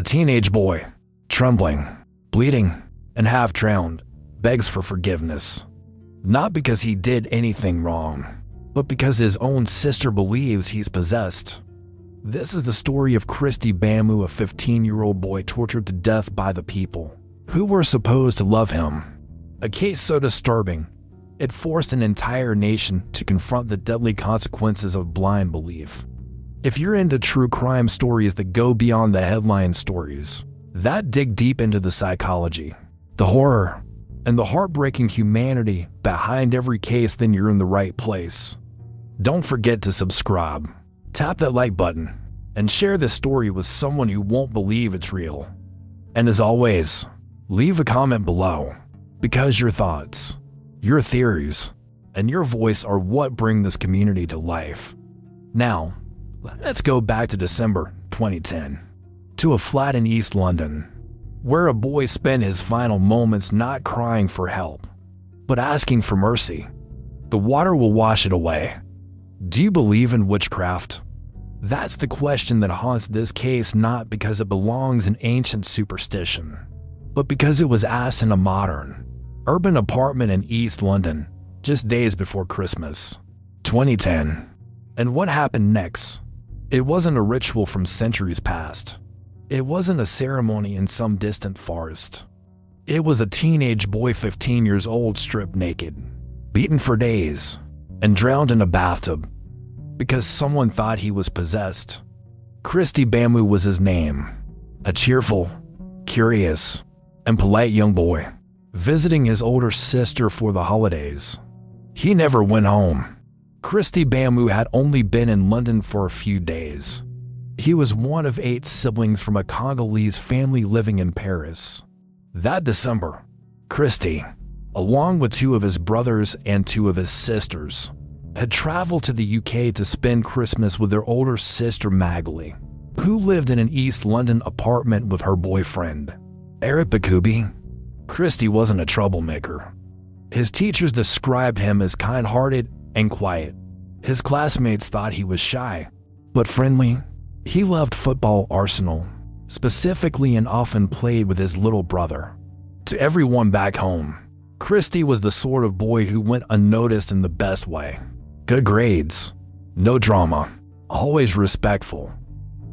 A teenage boy, trembling, bleeding, and half drowned, begs for forgiveness. Not because he did anything wrong, but because his own sister believes he's possessed. This is the story of Kristy Bamu, a 15-year-old boy tortured to death by the people who were supposed to love him. A case so disturbing, it forced an entire nation to confront the deadly consequences of blind belief. If you're into true crime stories that go beyond the headline stories, that dig deep into the psychology, the horror, and the heartbreaking humanity behind every case, then you're in the right place. Don't forget to subscribe, tap that like button, and share this story with someone who won't believe it's real. And as always, leave a comment below, because your thoughts, your theories, and your voice are what bring this community to life. Now, let's go back to December 2010, to a flat in East London, where a boy spent his final moments not crying for help, but asking for mercy. The water will wash it away. Do you believe in witchcraft? That's the question that haunts this case, not because it belongs in ancient superstition, but because it was asked in a modern, urban apartment in East London, just days before Christmas, 2010. And what happened next? It wasn't a ritual from centuries past. It wasn't a ceremony in some distant forest. It was a teenage boy, 15 years old, stripped naked, beaten for days, and drowned in a bathtub because someone thought he was possessed. Kristy Bamu was his name, a cheerful, curious, and polite young boy, visiting his older sister for the holidays. He never went home. Kristy Bamu had only been in London for a few days. He was one of 8 siblings from a Congolese family living in Paris. That December, Kristy, along with 2 of his brothers and 2 of his sisters, had traveled to the UK to spend Christmas with their older sister Magli, who lived in an East London apartment with her boyfriend, Eric Bakubi. Kristy wasn't a troublemaker. His teachers described him as kind-hearted and quiet. His classmates thought he was shy, but friendly. He loved football, Arsenal, specifically, and often played with his little brother. To everyone back home, Kristy was the sort of boy who went unnoticed in the best way. Good grades, no drama, always respectful.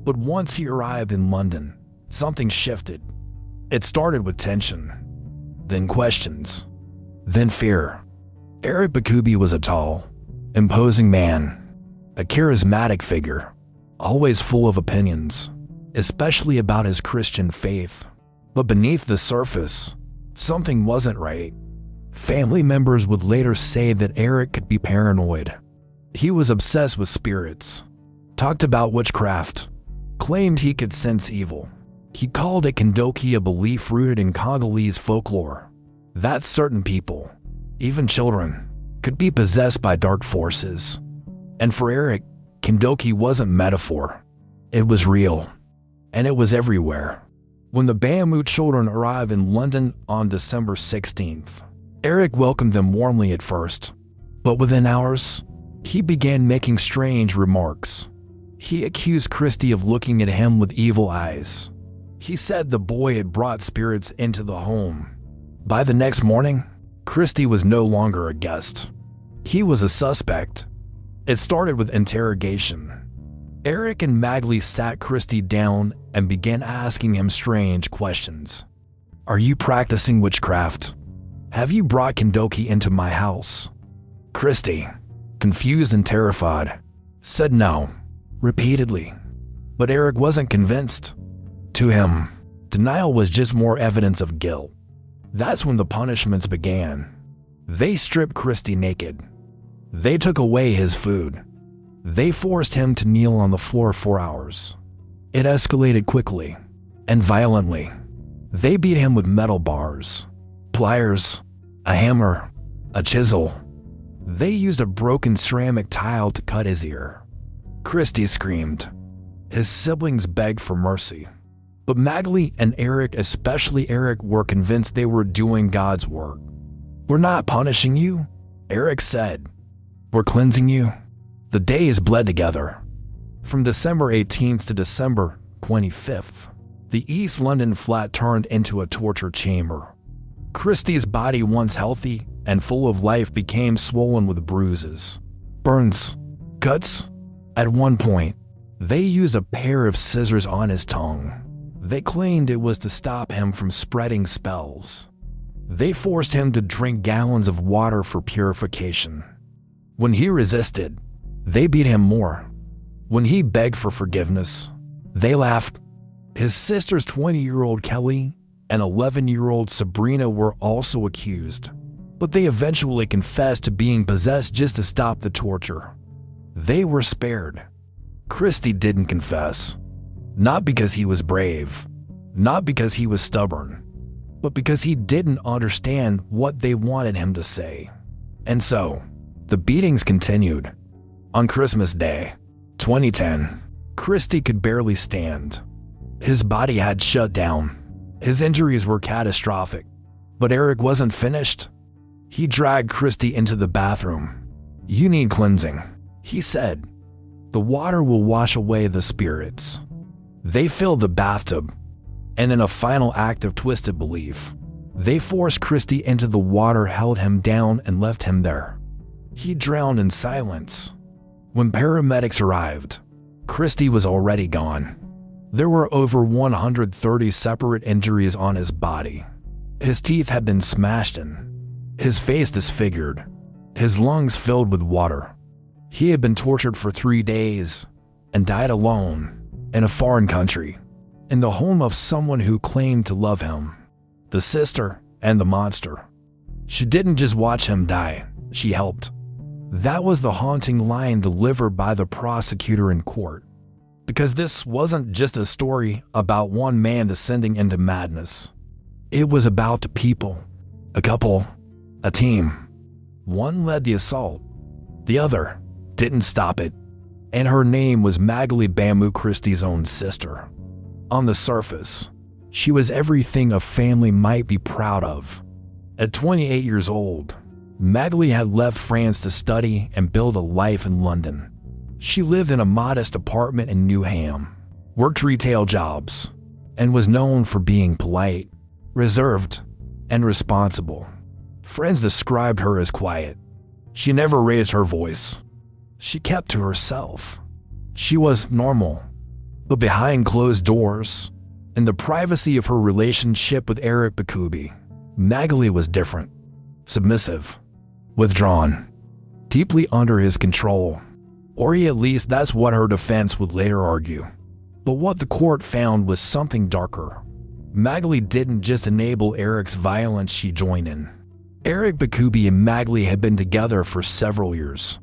But once he arrived in London, something shifted. It started with tension, then questions, then fear. Eric Bakubi was a tall, imposing man, a charismatic figure, always full of opinions, especially about his Christian faith. But beneath the surface, something wasn't right. Family members would later say that Eric could be paranoid. He was obsessed with spirits, talked about witchcraft, claimed he could sense evil. He called it Kindoki, a belief rooted in Congolese folklore, that certain people, even children, could be possessed by dark forces. And for Eric, Kindoki wasn't metaphor. It was real, and it was everywhere. When the Bamu children arrived in London on December 16th, Eric welcomed them warmly at first, but within hours, he began making strange remarks. He accused Kristy of looking at him with evil eyes. He said the boy had brought spirits into the home. By the next morning, Kristy was no longer a guest. He was a suspect. It started with interrogation. Eric and Magli sat Kristy down and began asking him strange questions. Are you practicing witchcraft? Have you brought Kindoki into my house? Kristy, confused and terrified, said no, repeatedly. But Eric wasn't convinced. To him, denial was just more evidence of guilt. That's when the punishments began. They stripped Kristy naked. They took away his food. They forced him to kneel on the floor for hours. It escalated quickly and violently. They beat him with metal bars, pliers, a hammer, a chisel. They used a broken ceramic tile to cut his ear. Kristy screamed. His siblings begged for mercy. But Magli and Eric, especially Eric, were convinced they were doing God's work. We're not punishing you, Eric said. We're cleansing you. The days bled together. From December 18th to December 25th, The East London flat turned into a torture chamber. Kristy's body, once healthy and full of life, became swollen with bruises, burns, cuts. At one point, they used a pair of scissors on his tongue. They claimed it was to stop him from spreading spells. They forced him to drink gallons of water for purification. When he resisted, they beat him more. When he begged for forgiveness, they laughed. His sister's 20-year-old Kelly and 11-year-old Sabrina were also accused, but they eventually confessed to being possessed just to stop the torture. They were spared. Kristy didn't confess, not because he was brave, not because he was stubborn, but because he didn't understand what they wanted him to say. And so, the beatings continued. On Christmas Day, 2010, Kristy could barely stand. His body had shut down. His injuries were catastrophic, but Eric wasn't finished. He dragged Kristy into the bathroom. "You need cleansing," he said. "The water will wash away the spirits." They filled the bathtub, and in a final act of twisted belief, they forced Kristy into the water, held him down, and left him there. He drowned in silence. When paramedics arrived, Kristy was already gone. There were over 130 separate injuries on his body. His teeth had been smashed in, his face disfigured, his lungs filled with water. He had been tortured for 3 days and died alone in a foreign country, in the home of someone who claimed to love him, the sister and the monster. She didn't just watch him die, she helped. That was the haunting line delivered by the prosecutor in court. Because this wasn't just a story about one man descending into madness. It was about the people, a couple, a team. One led the assault, the other didn't stop it, and her name was Kristy Bamu, Kristy's own sister. On the surface, she was everything a family might be proud of. At 28 years old, Kristy had left France to study and build a life in London. She lived in a modest apartment in Newham, worked retail jobs, and was known for being polite, reserved, and responsible. Friends described her as quiet. She never raised her voice. She kept to herself. She was normal. But behind closed doors, in the privacy of her relationship with Eric Bakubi, Kristy was different. Submissive, withdrawn, deeply under his control. Or at least that's what her defense would later argue. But what the court found was something darker. Kristy didn't just enable Eric's violence, she joined in. Eric Bakubi and Kristy had been together for several years.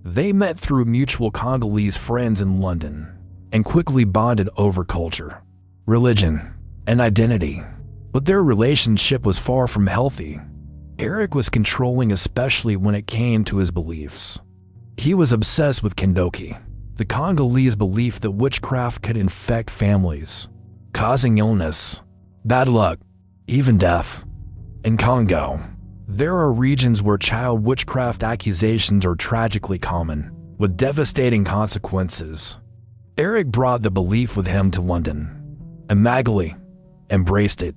They met through mutual Congolese friends in London and quickly bonded over culture, religion, and identity. But their relationship was far from healthy. Eric was controlling, especially when it came to his beliefs. He was obsessed with Kindoki, the Congolese belief that witchcraft could infect families, causing illness, bad luck, even death. In Congo, there are regions where child witchcraft accusations are tragically common, with devastating consequences. Eric brought the belief with him to London, and Kristy embraced it.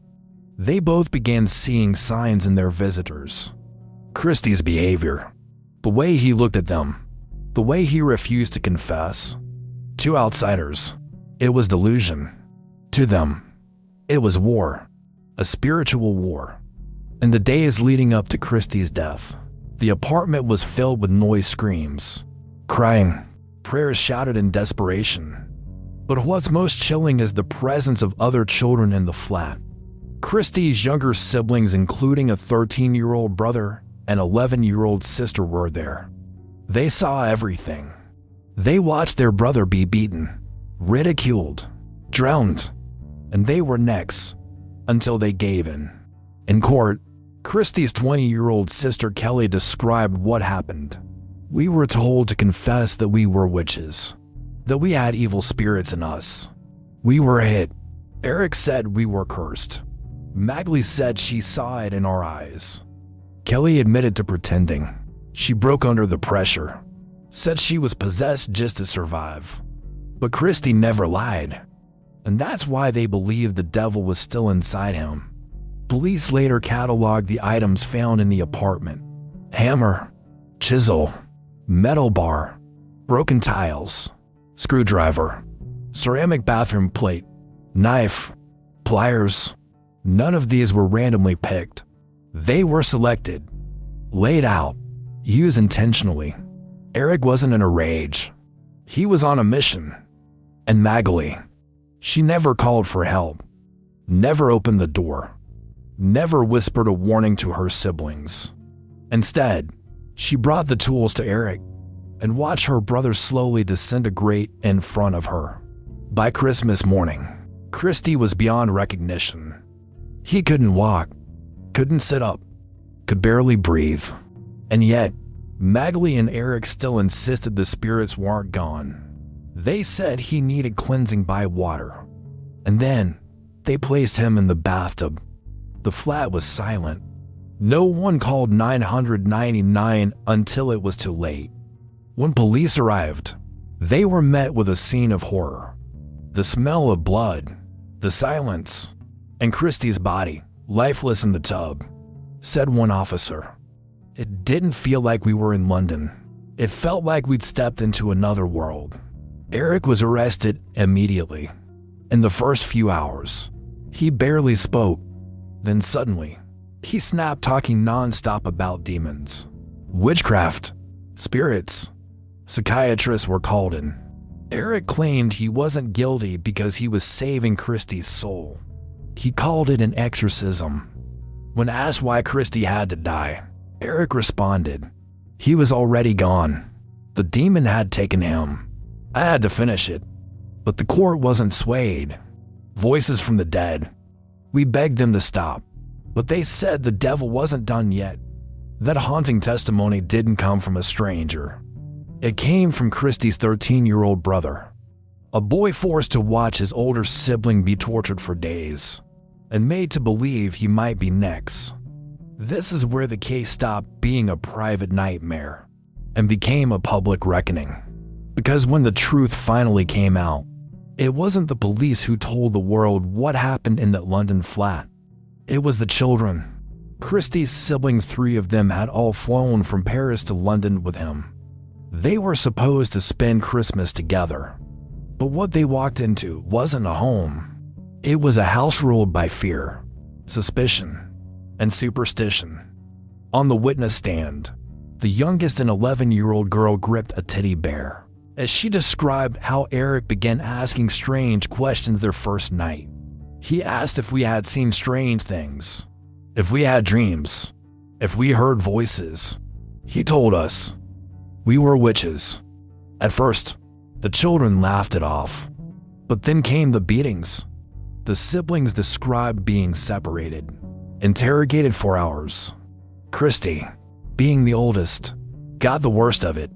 They both began seeing signs in their visitors. Kristy's behavior, the way he looked at them, the way he refused to confess. To outsiders, it was delusion. To them, it was war, a spiritual war. In the days leading up to Kristy's death, the apartment was filled with noise, screams, crying, prayers shouted in desperation. But what's most chilling is the presence of other children in the flat. Kristy's younger siblings, including a 13-year-old brother and 11-year-old sister, were there. They saw everything. They watched their brother be beaten, ridiculed, drowned, and they were next until they gave in. In court, Kristy's 20-year-old sister Kelly described what happened. "We were told to confess that we were witches, that we had evil spirits in us. We were hit. Eric said we were cursed. Kristy said she saw it in our eyes." Kelly admitted to pretending. She broke under the pressure, said she was possessed just to survive. But Kristy never lied. and that's why they believed the devil was still inside him. Police later cataloged the items found in the apartment: hammer, chisel, metal bar, broken tiles, screwdriver, ceramic bathroom plate, knife, pliers. None of these were randomly picked. They were selected, laid out, used intentionally. Eric wasn't in a rage. He was on a mission. And Magali, she never called for help, never opened the door, never whispered a warning to her siblings. Instead, she brought the tools to Eric and watched her brother slowly disintegrate in front of her. By Christmas morning, Kristy was beyond recognition. He couldn't walk, couldn't sit up, could barely breathe. And yet, Magali and Eric still insisted the spirits weren't gone. They said he needed cleansing by water. And then, they placed him in the bathtub. The flat was silent. No one called 999 until it was too late. When police arrived, they were met with a scene of horror. The smell of blood, the silence, and Kristy's body, lifeless in the tub. Said one officer, "It didn't feel like we were in London. It felt like we'd stepped into another world." Eric was arrested immediately. In the first few hours, he barely spoke. Then suddenly, he snapped, talking non-stop about demons, witchcraft, spirits. Psychiatrists were called in. Eric claimed he wasn't guilty because he was saving Kristy's soul. He called it an exorcism. When asked why Kristy had to die, Eric responded, "He was already gone. The demon had taken him. I had to finish it." But the court wasn't swayed. Voices from the dead. We begged them to stop, but they said the devil wasn't done yet. That haunting testimony didn't come from a stranger. It came from Kristy's 13-year-old brother, a boy forced to watch his older sibling be tortured for days, and made to believe he might be next. This is where the case stopped being a private nightmare and became a public reckoning. Because when the truth finally came out, it wasn't the police who told the world what happened in that London flat. It was the children. Kristy's siblings, 3 of them, had all flown from Paris to London with him. They were supposed to spend Christmas together. But what they walked into wasn't a home. It was a house ruled by fear, suspicion, and superstition. On the witness stand, the youngest, an 11-year-old girl, gripped a teddy bear as she described how Eric began asking strange questions their first night. He asked if we had seen strange things, if we had dreams, if we heard voices. He told us we were witches. At first, the children laughed it off, but then came the beatings. The siblings described being separated, interrogated for hours. Kristy, being the oldest, got the worst of it.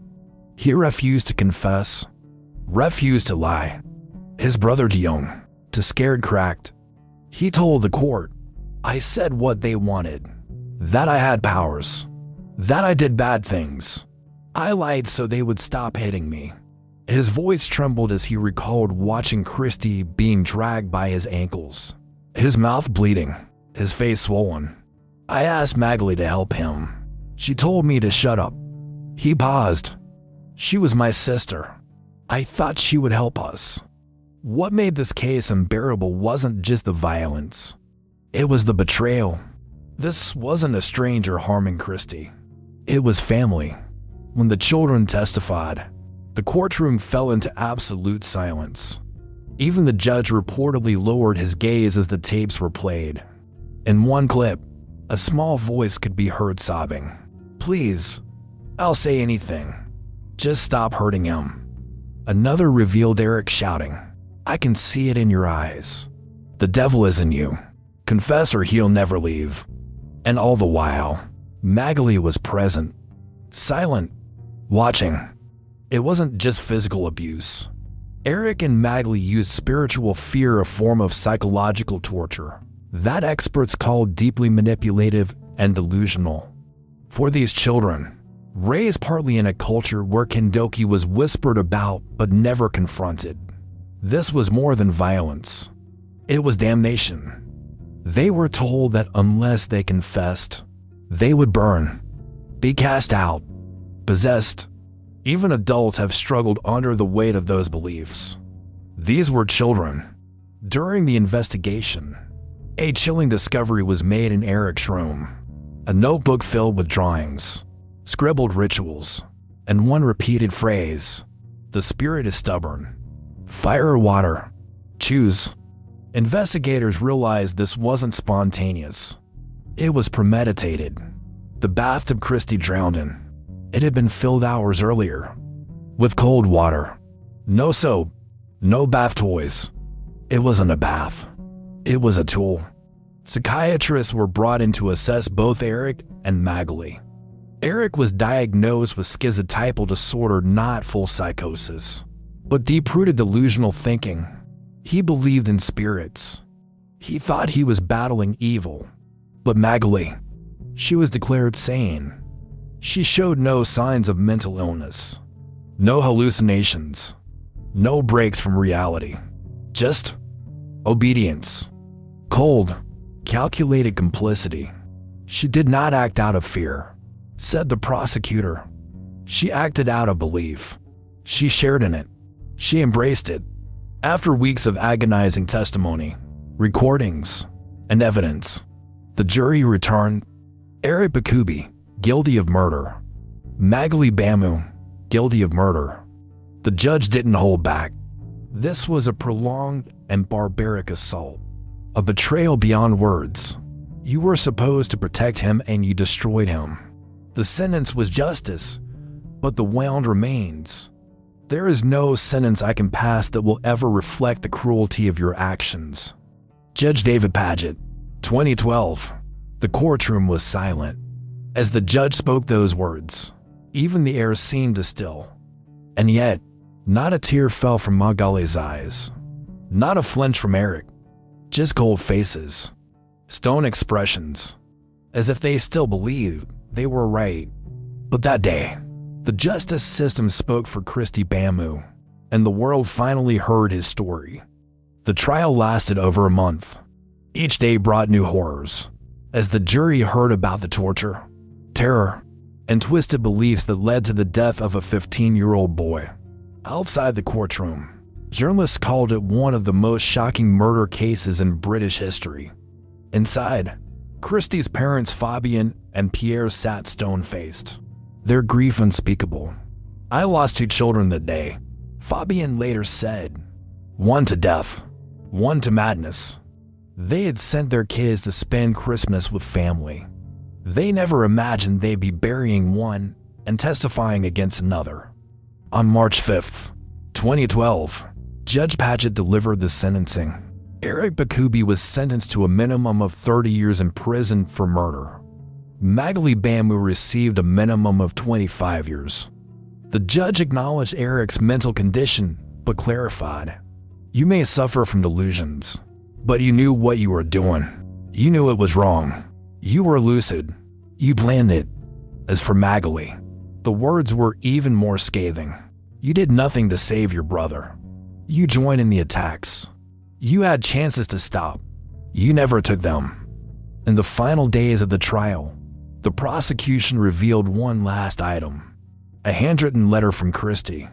He refused to confess, refused to lie. His brother, Dion, too scared, cracked. He told the court, "I said what they wanted, that I had powers, that I did bad things. I lied so they would stop hitting me." His voice trembled as he recalled watching Kristy being dragged by his ankles, his mouth bleeding, his face swollen. I asked Magali to help him. She told me to shut up. He paused. She was my sister. I thought she would help us. What made this case unbearable wasn't just the violence. It was the betrayal. This wasn't a stranger harming Kristy. It was family. When the children testified, the courtroom fell into absolute silence. Even the judge reportedly lowered his gaze as the tapes were played. In one clip, a small voice could be heard sobbing, "Please, I'll say anything. Just stop hurting him." Another revealed Eric shouting, "I can see it in your eyes. The devil is in you. Confess or he'll never leave." And all the while, Magali was present, silent, watching. It wasn't just physical abuse. Eric and Magali used spiritual fear, a form of psychological torture that experts call deeply manipulative and delusional. For these children, raised partly in a culture where Kendoki was whispered about but never confronted, This was more than violence. It was damnation. They were told that unless they confessed, they would burn, be cast out, possessed. Even adults have struggled under the weight of those beliefs. These were children. During the investigation, a chilling discovery was made in Eric's room. A notebook filled with drawings, scribbled rituals, and one repeated phrase: "The spirit is stubborn. Fire or water? Choose." Investigators realized this wasn't spontaneous. It was premeditated. The bathtub Kristy drowned in, it had been filled hours earlier with cold water. No soap, no bath toys. It wasn't a bath. It was a tool. Psychiatrists were brought in to assess both Eric and Magali. Eric was diagnosed with schizotypal disorder, not full psychosis, but deep-rooted delusional thinking. He believed in spirits. He thought he was battling evil. But Magali, she was declared sane. She showed no signs of mental illness, no hallucinations, no breaks from reality, just obedience, cold, calculated complicity. She did not act out of fear, said the prosecutor. She acted out of belief. She shared in it. She embraced it. After weeks of agonizing testimony, recordings, and evidence, the jury returned Eric Bamu guilty of murder, Magali Bamu guilty of murder. The judge didn't hold back. This was a prolonged and barbaric assault, a betrayal beyond words. You were supposed to protect him and you destroyed him. The sentence was justice, but the wound remains. There is no sentence I can pass that will ever reflect the cruelty of your actions. Judge David Paget, 2012. The courtroom was silent. As the judge spoke those words, even the air seemed to still. And yet, not a tear fell from Magali's eyes. Not a flinch from Eric. Just cold faces. Stone expressions. As if they still believed they were right. But that day, the justice system spoke for Kristy Bamu, and the world finally heard his story. The trial lasted over a month. Each day brought new horrors, as the jury heard about the torture, terror, and twisted beliefs that led to the death of a 15-year-old boy. Outside the courtroom, journalists called it one of the most shocking murder cases in British history. Inside, Kristy's parents Fabian and Pierre sat stone-faced, their grief unspeakable. "I lost 2 children that day," Fabian later said. "One to death, one to madness." They had sent their kids to spend Christmas with family. They never imagined they'd be burying one and testifying against another. On March 5th, 2012, Judge Paget delivered the sentencing. Eric Bamu was sentenced to a minimum of 30 years in prison for murder. Magali Bamu received a minimum of 25 years. The judge acknowledged Eric's mental condition, but clarified, "You may suffer from delusions, but you knew what you were doing. You knew it was wrong. You were lucid. You planned it." As for Magali, the words were even more scathing. "You did nothing to save your brother. You joined in the attacks. You had chances to stop. You never took them." In the final days of the trial, the prosecution revealed one last item: a handwritten letter from Kristy.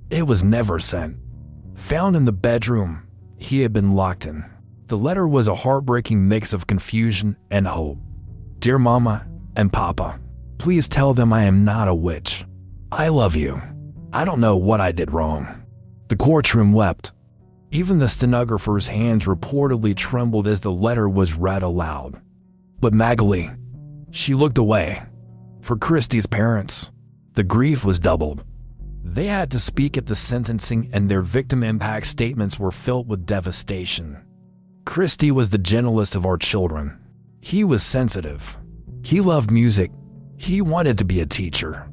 It was never sent. Found in the bedroom he had been locked in. The letter was a heartbreaking mix of confusion and hope. "Dear Mama and Papa, please tell them I am not a witch. I love you. I don't know what I did wrong." The courtroom wept. Even the stenographer's hands reportedly trembled as the letter was read aloud. But Magali, she looked away. For Kristy's parents, the grief was doubled. They had to speak at the sentencing, and their victim impact statements were filled with devastation. Kristy was the gentlest of our children. He was sensitive. He loved music. He wanted to be a teacher.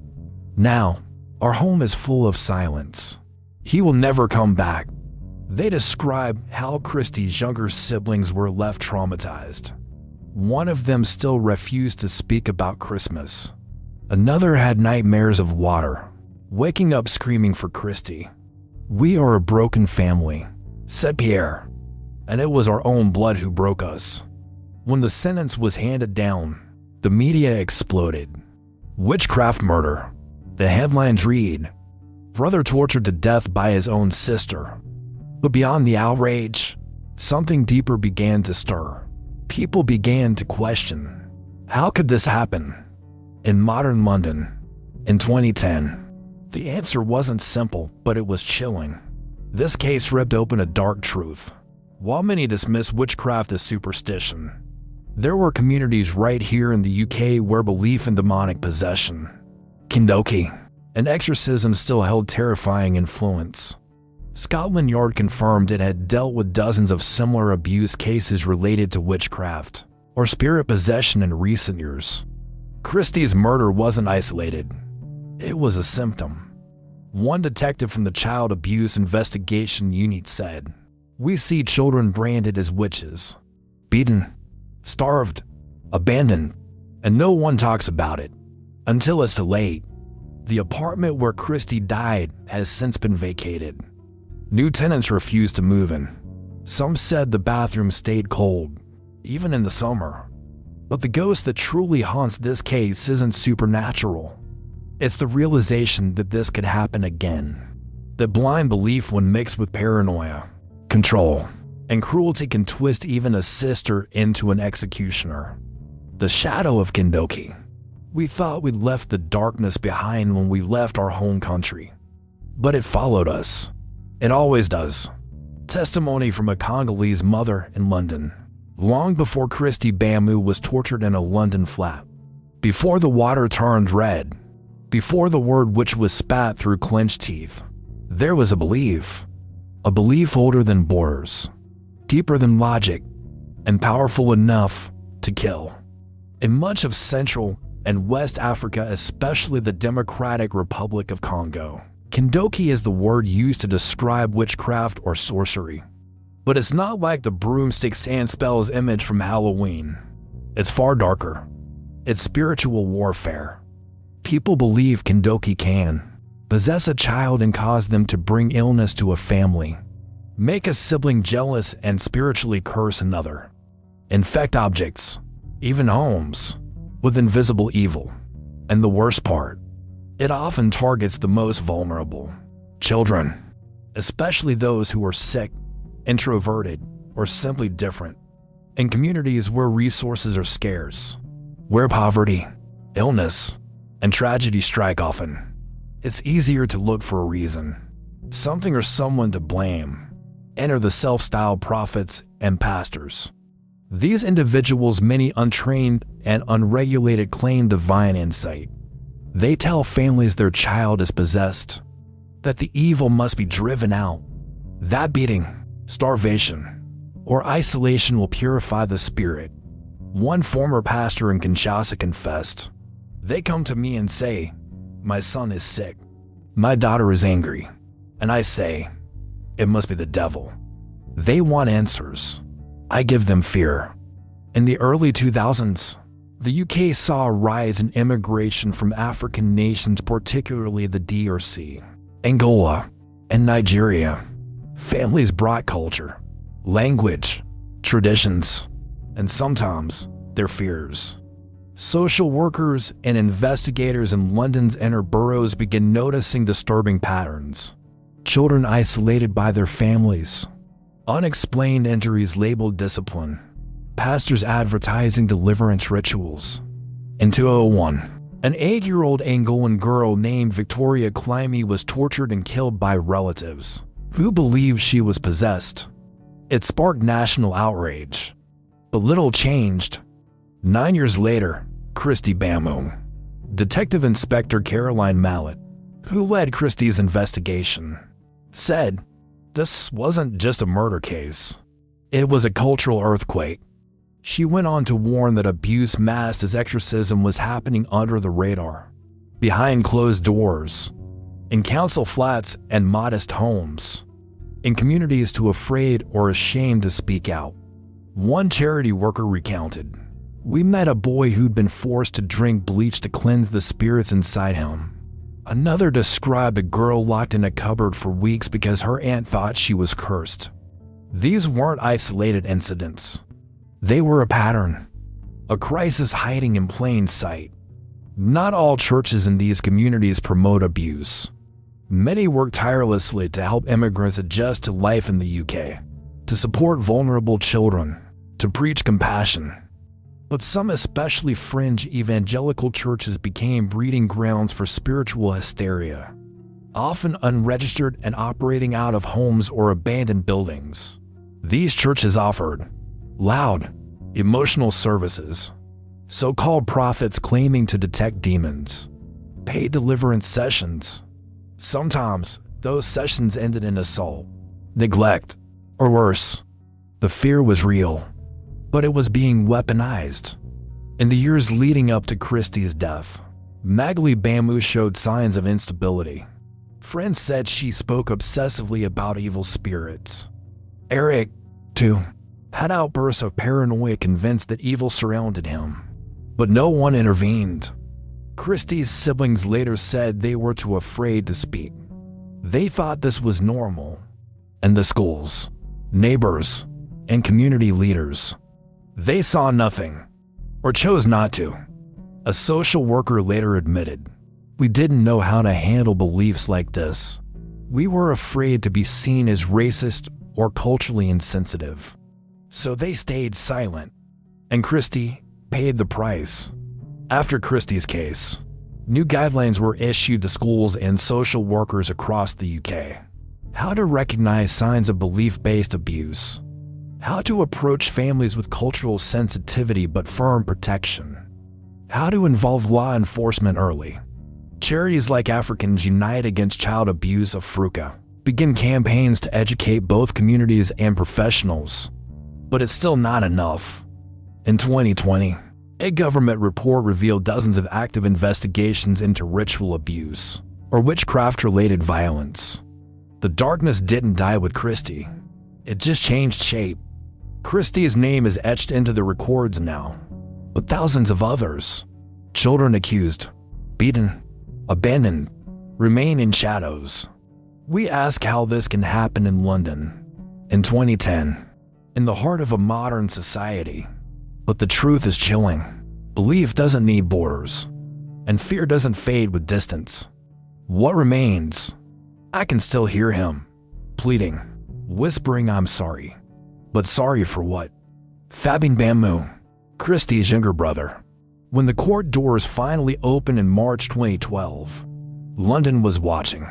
Now, our home is full of silence. He will never come back. They describe how Kristy's younger siblings were left traumatized. One of them still refused to speak about Christmas. Another had nightmares of water, waking up screaming for Kristy. "We are a broken family," said Pierre. And it was our own blood who broke us. When the sentence was handed down, the media exploded. Witchcraft murder. The headlines read, brother tortured to death by his own sister. But beyond the outrage, something deeper began to stir. People began to question, how could this happen in modern London in 2010? The answer wasn't simple, but it was chilling. This case ripped open a dark truth. While many dismiss witchcraft as superstition, there were communities right here in the UK where belief in demonic possession, kindoki, and exorcism still held terrifying influence. Scotland Yard confirmed it had dealt with dozens of similar abuse cases related to witchcraft or spirit possession in recent years. Kristy's murder wasn't isolated. It was a symptom. One detective from the Child Abuse Investigation Unit said, we see children branded as witches, beaten, starved, abandoned, and no one talks about it until it's too late. The apartment where Kristy died has since been vacated. New tenants refused to move in. Some said the bathroom stayed cold, even in the summer. But the ghost that truly haunts this case isn't supernatural. It's the realization that this could happen again. That blind belief, when mixed with paranoia, control, and cruelty, can twist even a sister into an executioner. The shadow of kindoki. We thought we'd left the darkness behind when we left our home country. But it followed us. It always does. Testimony from a Congolese mother in London, long before Kristy Bamu was tortured in a London flat. Before the water turned red, before the word witch was spat through clenched teeth, there was a belief older than borders, deeper than logic, and powerful enough to kill. In much of Central and West Africa, especially the Democratic Republic of Congo, kindoki is the word used to describe witchcraft or sorcery. But it's not like the broomsticks and spells image from Halloween. It's far darker. It's spiritual warfare. People believe kindoki can possess a child and cause them to bring illness to a family, make a sibling jealous and spiritually curse another, infect objects, even homes, with invisible evil. And the worst part, it often targets the most vulnerable, children, especially those who are sick, introverted, or simply different. In communities where resources are scarce, where poverty, illness, and tragedy strike often, it's easier to look for a reason, something or someone to blame. Enter the self-styled prophets and pastors. These individuals, many untrained and unregulated, claim divine insight. They tell families their child is possessed, that the evil must be driven out, that beating, starvation, or isolation will purify the spirit. One former pastor in Kinshasa confessed, they come to me and say, my son is sick, my daughter is angry, and I say, it must be the devil. They want answers. I give them fear. In the early 2000s, the UK saw a rise in immigration from African nations, particularly the DRC, Angola, and Nigeria. Families brought culture, language, traditions, and sometimes their fears. Social workers and investigators in London's inner boroughs began noticing disturbing patterns. Children isolated by their families, unexplained injuries labeled discipline, pastors advertising deliverance rituals. In 2001, an 8-year-old Angolan girl named Victoria Climie was tortured and killed by relatives who believed she was possessed. It sparked national outrage. But little changed. 9 years later, Kristy Bamu, Detective Inspector Caroline Mallet, who led Kristy's investigation, said this wasn't just a murder case. It was a cultural earthquake. She went on to warn that abuse masked as exorcism was happening under the radar, behind closed doors, in council flats and modest homes, in communities too afraid or ashamed to speak out. One charity worker recounted, we met a boy who'd been forced to drink bleach to cleanse the spirits inside him. Another described a girl locked in a cupboard for weeks because her aunt thought she was cursed. These weren't isolated incidents. They were a pattern, a crisis hiding in plain sight. Not all churches in these communities promote abuse. Many work tirelessly to help immigrants adjust to life in the UK, to support vulnerable children, to preach compassion. But some especially fringe evangelical churches became breeding grounds for spiritual hysteria, often unregistered and operating out of homes or abandoned buildings. These churches offered loud, emotional services, so-called prophets claiming to detect demons, paid deliverance sessions. Sometimes, those sessions ended in assault, neglect, or worse. The fear was real, but it was being weaponized. In the years leading up to Kristy's death, Kristy Bamu showed signs of instability. Friends said she spoke obsessively about evil spirits. Eric, too, had outbursts of paranoia convinced that evil surrounded him. But no one intervened. Kristy's siblings later said they were too afraid to speak. They thought this was normal. And the schools, neighbors, and community leaders, they saw nothing, or chose not to. A social worker later admitted, "We didn't know how to handle beliefs like this. We were afraid to be seen as racist or culturally insensitive. So they stayed silent." And Kristy paid the price. After Kristy's case, new guidelines were issued to schools and social workers across the UK. How to recognize signs of belief-based abuse. How to approach families with cultural sensitivity but firm protection. How to involve law enforcement early. Charities like Africans Unite Against Child Abuse of Africa begin campaigns to educate both communities and professionals. But it's still not enough. In 2020, a government report revealed dozens of active investigations into ritual abuse or witchcraft-related violence. The darkness didn't die with Kristy. It just changed shape. Kristy's name is etched into the records now, but thousands of others, children accused, beaten, abandoned, remain in shadows. We ask how this can happen in London in 2010, in the heart of a modern society. But the truth is chilling. Belief doesn't need borders, and fear doesn't fade with distance. What remains? I can still hear him, pleading, whispering, "I'm sorry." But sorry for what? Kristy Bamu, Kristy's younger brother. When the court doors finally opened in March 2012, London was watching.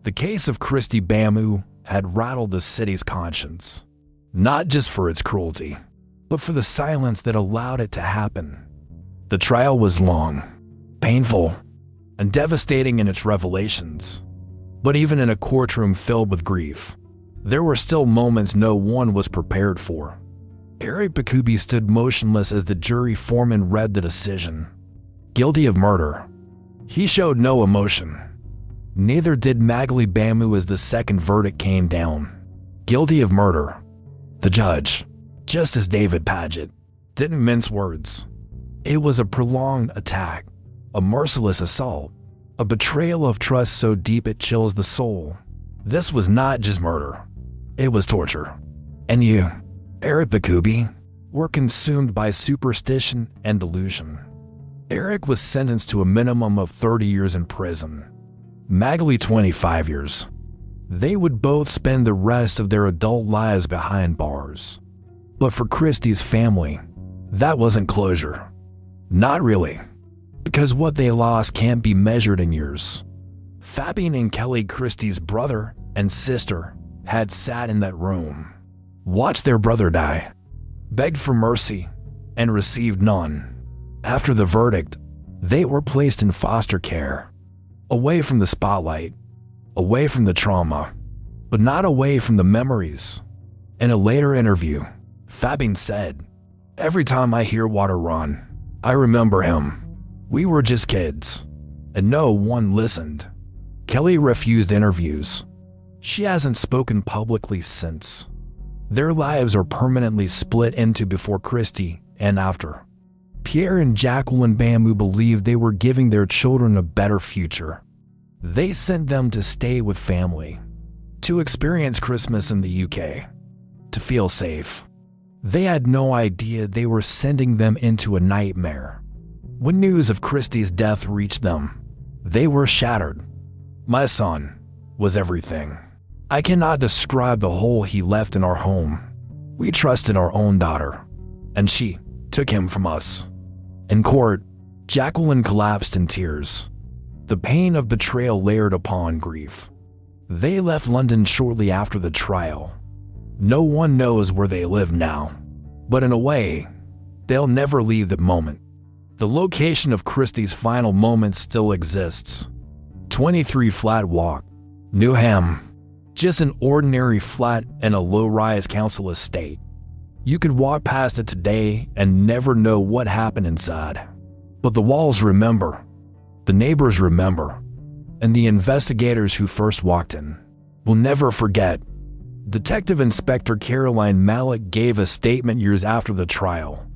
The case of Kristy Bamu had rattled the city's conscience, not just for its cruelty, but for the silence that allowed it to happen. The trial was long, painful, and devastating in its revelations. But even in a courtroom filled with grief, there were still moments no one was prepared for. Eric Bakubi stood motionless as the jury foreman read the decision. Guilty of murder. He showed no emotion. Neither did Kristy Bamu as the second verdict came down. Guilty of murder. The judge, Justice David Paget, didn't mince words. It was a prolonged attack, a merciless assault, a betrayal of trust so deep it chills the soul. This was not just murder. It was torture. And you, Eric Bakubi, were consumed by superstition and delusion. Eric was sentenced to a minimum of 30 years in prison. Kristy 25 years. They would both spend the rest of their adult lives behind bars. But for Kristy's family, that wasn't closure. Not really. Because what they lost can't be measured in years. Fabian and Kelly, Kristy's brother and sister, had sat in that room, watched their brother die, begged for mercy, and received none. After the verdict, they were placed in foster care, away from the spotlight, away from the trauma, but not away from the memories. In a later interview, Fabian said, "Every time I hear water run, I remember him. We were just kids, and no one listened." Kelly refused interviews. She hasn't spoken publicly since. Their lives are permanently split into before Kristy and after. Pierre and Jacqueline Bamu believed they were giving their children a better future. They sent them to stay with family, to experience Christmas in the UK, to feel safe. They had no idea they were sending them into a nightmare. When news of Kristy's death reached them, they were shattered. My son was everything. I cannot describe the hole he left in our home. We trusted our own daughter, and she took him from us. In court, Jacqueline collapsed in tears. The pain of betrayal layered upon grief. They left London shortly after the trial. No one knows where they live now, but in a way, they'll never leave the moment. The location of Kristy's final moments still exists. 23 Flat Walk, Newham. Just an ordinary flat in a low-rise council estate. You could walk past it today and never know what happened inside. But the walls remember, the neighbors remember, and the investigators who first walked in will never forget. Detective Inspector Caroline Malik gave a statement years after the trial.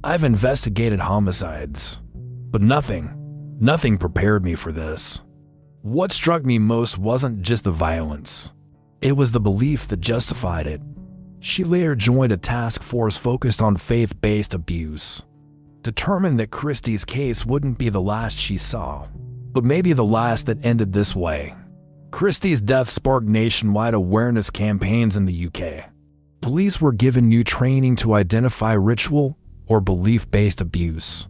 I've investigated homicides, but nothing prepared me for this. What struck me most wasn't just the violence. It was the belief that justified it. She later joined a task force focused on faith-based abuse, determined that Kristy's case wouldn't be the last she saw, but maybe the last that ended this way. Kristy's death sparked nationwide awareness campaigns in the UK. Police were given new training to identify ritual or belief-based abuse.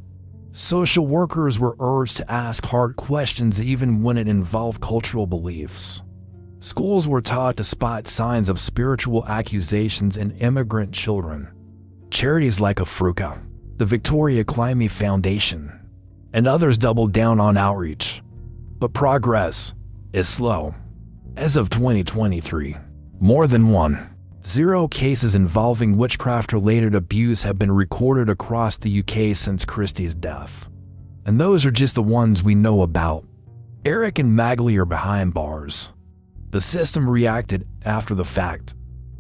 Social workers were urged to ask hard questions even when it involved cultural beliefs. Schools were taught to spot signs of spiritual accusations in immigrant children. Charities like Afruka, the Victoria Climby Foundation, and others doubled down on outreach. But progress is slow. As of 2023, more than 10 cases involving witchcraft-related abuse have been recorded across the UK since Kristy's death. And those are just the ones we know about. Eric and Magley are behind bars. The system reacted after the fact.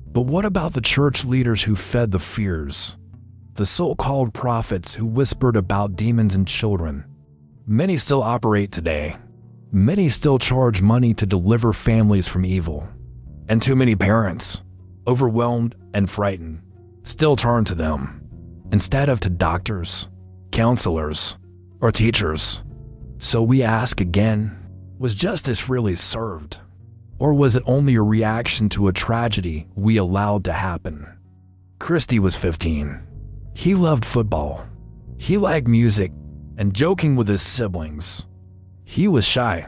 But what about the church leaders who fed the fears? The so-called prophets who whispered about demons and children? Many still operate today. Many still charge money to deliver families from evil. And too many parents, overwhelmed and frightened, still turn to them, instead of to doctors, counselors, or teachers. So we ask again, was justice really served? Or was it only a reaction to a tragedy we allowed to happen? Kristy was 15. He loved football. He liked music and joking with his siblings. He was shy,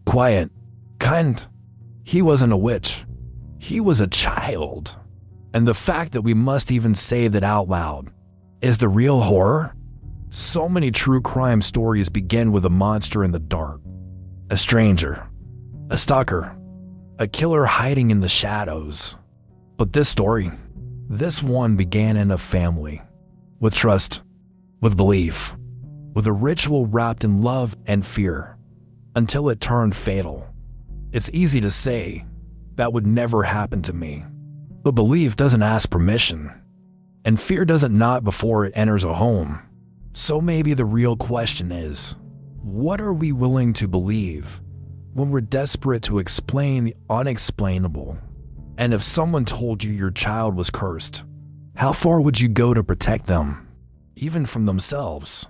quiet, kind. He wasn't a witch. He was a child. And the fact that we must even say that out loud is the real horror. So many true crime stories begin with a monster in the dark, a stranger, a stalker, a killer hiding in the shadows. But this story, this one began in a family, with trust, with belief, with a ritual wrapped in love and fear, until it turned fatal. It's easy to say, that would never happen to me. But belief doesn't ask permission, and fear doesn't knock before it enters a home. So maybe the real question is, what are we willing to believe when we're desperate to explain the unexplainable? And if someone told you your child was cursed, how far would you go to protect them, even from themselves?